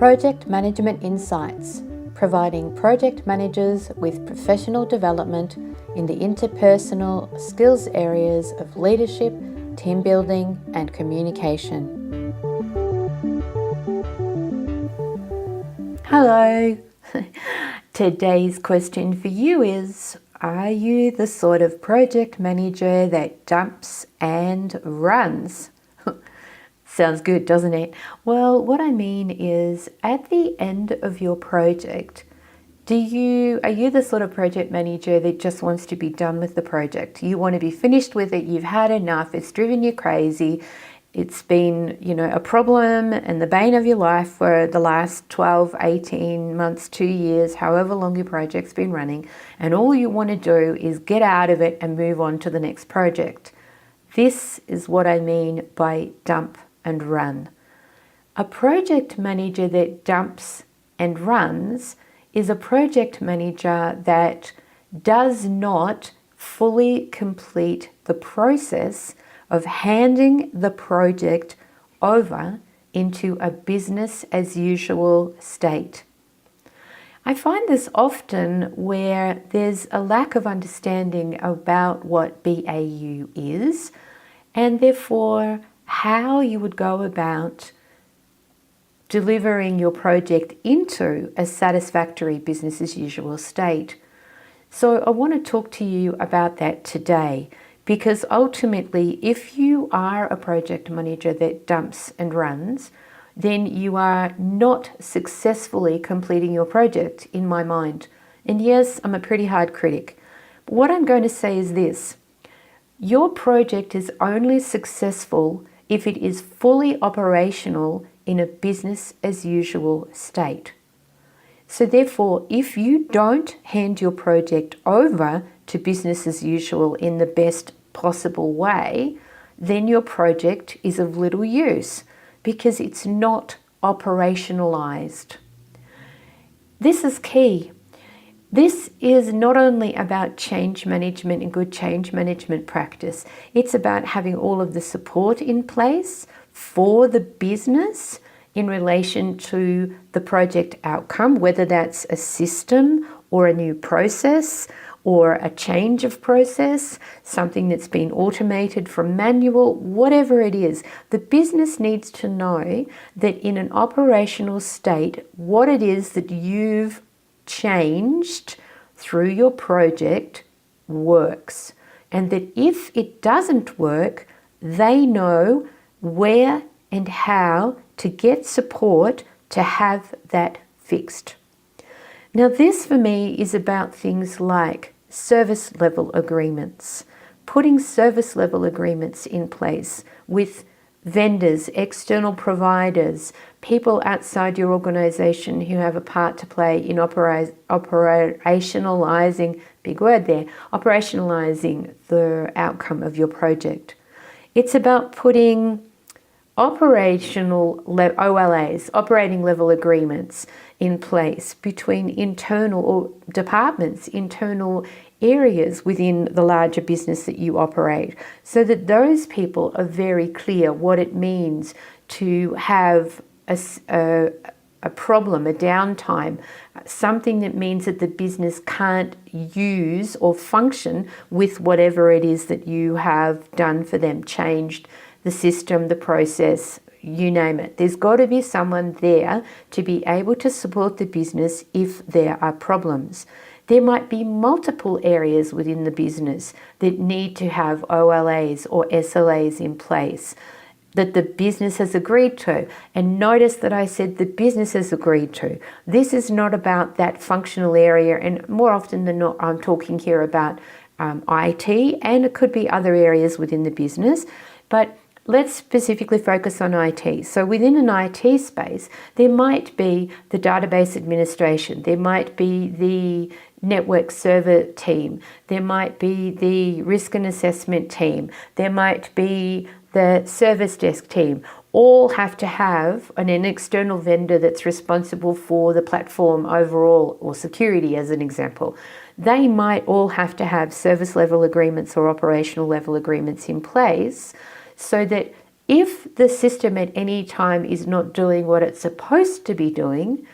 Project Management Insights, providing project managers with professional development in the interpersonal skills areas of leadership, team building, and communication. Hello! Today's question for you is, are you the sort of project manager that dumps and runs? Sounds good, doesn't it? Well, what I mean is, at the end of your project, are you the sort of project manager that just wants to be done with the project? You want to be finished with it, you've had enough, it's driven you crazy, it's been, a problem and the bane of your life for the last 12, 18 months, 2 years, however long your project's been running, and all you want to do is get out of it and move on to the next project. This is what I mean by dump and run. A project manager that dumps and runs is a project manager that does not fully complete the process of handing the project over into a business as usual state. I find this often where there's a lack of understanding about what BAU is, and therefore how you would go about delivering your project into a satisfactory business as usual state. So I want to talk to you about that today, because ultimately, if you are a project manager that dumps and runs, then you are not successfully completing your project, in my mind. And yes, I'm a pretty hard critic. But what I'm going to say is this: your project is only successful if it is fully operational in a business as usual state. So therefore, if you don't hand your project over to business as usual in the best possible way, then your project is of little use because it's not operationalized. This is key. This is not only about change management and good change management practice, it's about having all of the support in place for the business in relation to the project outcome, whether that's a system or a new process or a change of process, something that's been automated from manual, whatever it is. The business needs to know that in an operational state, what it is that you've changed through your project works, and that if it doesn't work, they know where and how to get support to have that fixed. Now, this for me is about things like service level agreements, putting service level agreements in place with vendors, external providers, people outside your organization who have a part to play in operationalizing, big word there, operationalizing the outcome of your project. It's about putting OLAs, operating level agreements, in place between internal or departments, internal areas within the larger business that you operate, so that those people are very clear what it means to have a problem, a downtime, something that means that the business can't use or function with whatever it is that you have done for them, changed the system, the process, you name it. There's got to be someone there to be able to support the business if there are problems. There might be multiple areas within the business that need to have OLAs or SLAs in place that the business has agreed to. And notice that I said the business has agreed to. This is not about that functional area, and more often than not, I'm talking here about IT, and it could be other areas within the business, but let's specifically focus on IT. So within an IT space, there might be the database administration, there might be the network server team, there might be the risk and assessment team, there might be the service desk team. All have to have an external vendor that's responsible for the platform overall, or security as an example. They might all have to have service level agreements or operational level agreements in place, so that If the system at any time is not doing what it's supposed to be doing,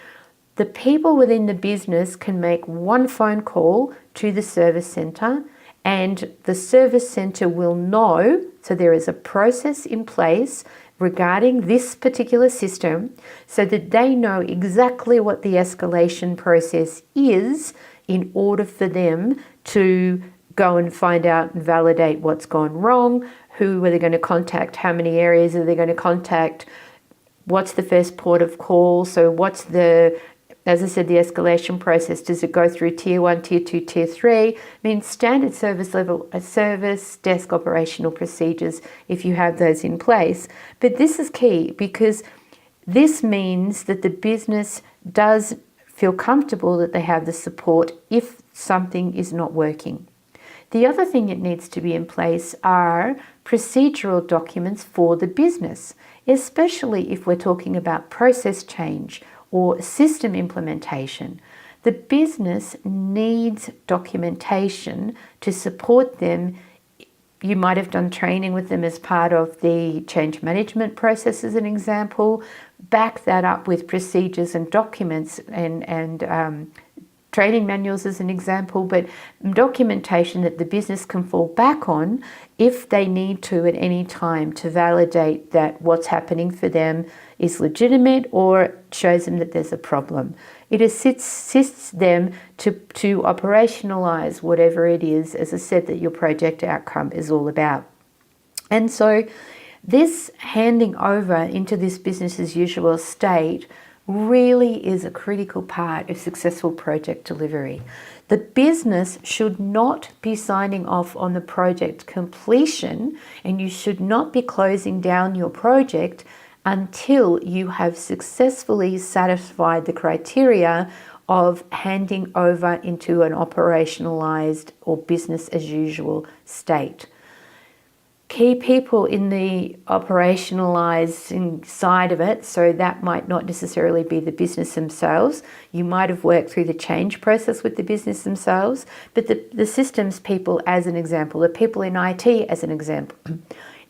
the people within the business can make one phone call to the service centre, and the service centre will know. So there is a process in place regarding this particular system so that they know exactly what the escalation process is in order for them to go and find out and validate what's gone wrong, who are they going to contact, how many areas are they going to contact, what's the first port of call. So what's the, as I said, the escalation process, does it go through tier 1, tier 2, tier 3? I mean, standard service level, service desk operational procedures, if you have those in place. But this is key because this means that the business does feel comfortable that they have the support if something is not working. The other thing that needs to be in place are procedural documents for the business, especially if we're talking about process change or system implementation. The business needs documentation to support them. You might have done training with them as part of the change management process, as an example. Back that up with procedures and documents and training manuals as an example, but documentation that the business can fall back on if they need to at any time to validate that what's happening for them is legitimate or shows them that there's a problem. It assists them to operationalize whatever it is, as I said, that your project outcome is all about. And so this handing over into this business as usual state really is a critical part of successful project delivery. The business should not be signing off on the project completion, and you should not be closing down your project until you have successfully satisfied the criteria of handing over into an operationalized or business as usual state. Key people in the operationalizing side of it, so that might not necessarily be the business themselves. You might have worked through the change process with the business themselves, but the systems people, as an example, the people in IT, as an example,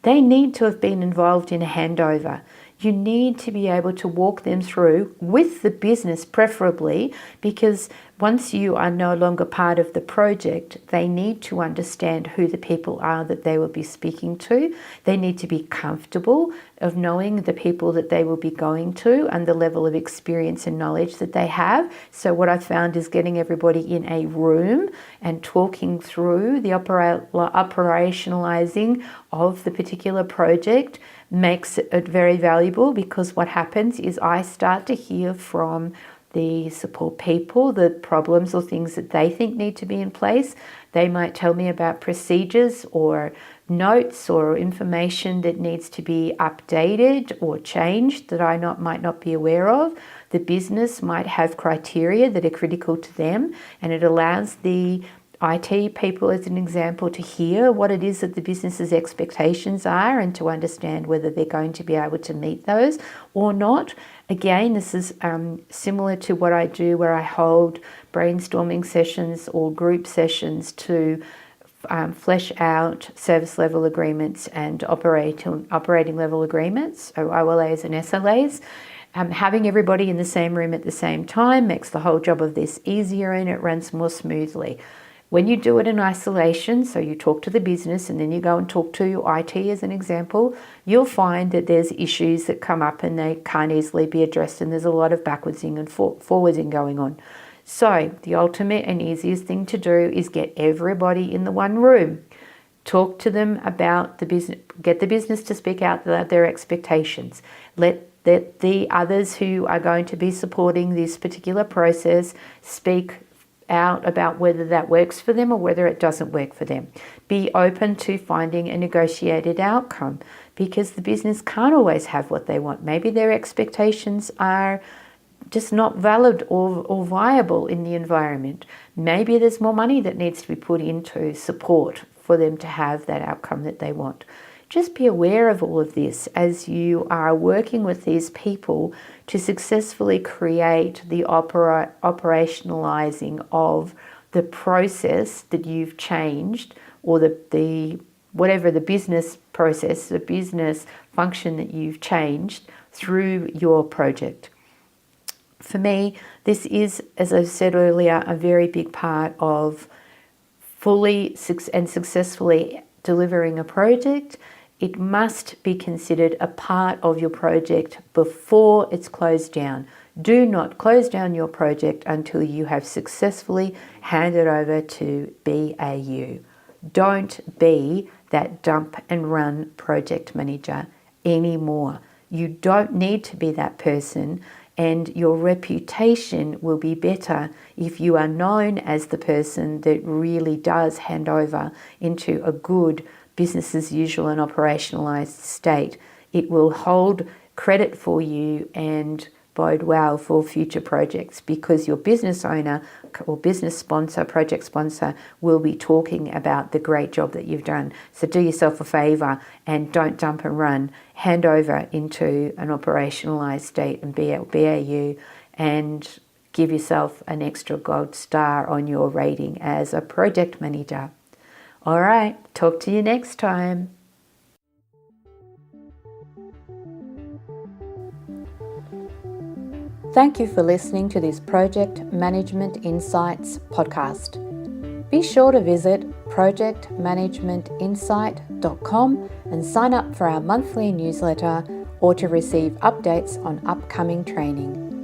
they need to have been involved in a handover. You need to be able to walk them through with the business, preferably, because once you are no longer part of the project, they need to understand who the people are that they will be speaking to. They need to be comfortable of knowing the people that they will be going to and the level of experience and knowledge that they have. So what I found is getting everybody in a room and talking through the operationalizing of the particular project makes it very valuable, because what happens is I start to hear from the support people the problems or things that they think need to be in place. They might tell me about procedures or notes or information that needs to be updated or changed that I might not be aware of. The business might have criteria that are critical to them, and it allows the IT people, as an example, to hear what it is that the business's expectations are and to understand whether they're going to be able to meet those or not. Again, this is similar to what I do where I hold brainstorming sessions or group sessions to flesh out service level agreements and operating level agreements, so OLAs and SLAs. Having everybody in the same room at the same time makes the whole job of this easier and it runs more smoothly. When you do it in isolation, so you talk to the business and then you go and talk to IT as an example, you'll find that there's issues that come up and they can't easily be addressed, and there's a lot of backwardsing and forwardsing going on. So the ultimate and easiest thing to do is get everybody in the one room. Talk to them about the business, get the business to speak out their expectations. Let the others who are going to be supporting this particular process speak out about whether that works for them or whether it doesn't work for them. Be open to finding a negotiated outcome, because the business can't always have what they want. Maybe their expectations are just not valid or viable in the environment. Maybe there's more money that needs to be put into support for them to have that outcome that they want. Just be aware of all of this as you are working with these people to successfully create the operationalizing of the process that you've changed, or the whatever the business process, the business function that you've changed through your project. For me, this is, as I said earlier, a very big part of fully and successfully delivering a project. It must be considered a part of your project before it's closed down. Do not close down your project until you have successfully handed over to BAU. Don't be that dump and run project manager anymore. You don't need to be that person, and your reputation will be better if you are known as the person that really does hand over into a good business as usual and operationalized state. It will hold credit for you and bode well for future projects, because your business owner or business sponsor, project sponsor, will be talking about the great job that you've done. So do yourself a favor and don't dump and run. Hand over into an operationalized state and BAU, and give yourself an extra gold star on your rating as a project manager. All right, talk to you next time. Thank you for listening to this Project Management Insights podcast. Be sure to visit projectmanagementinsight.com and sign up for our monthly newsletter or to receive updates on upcoming training.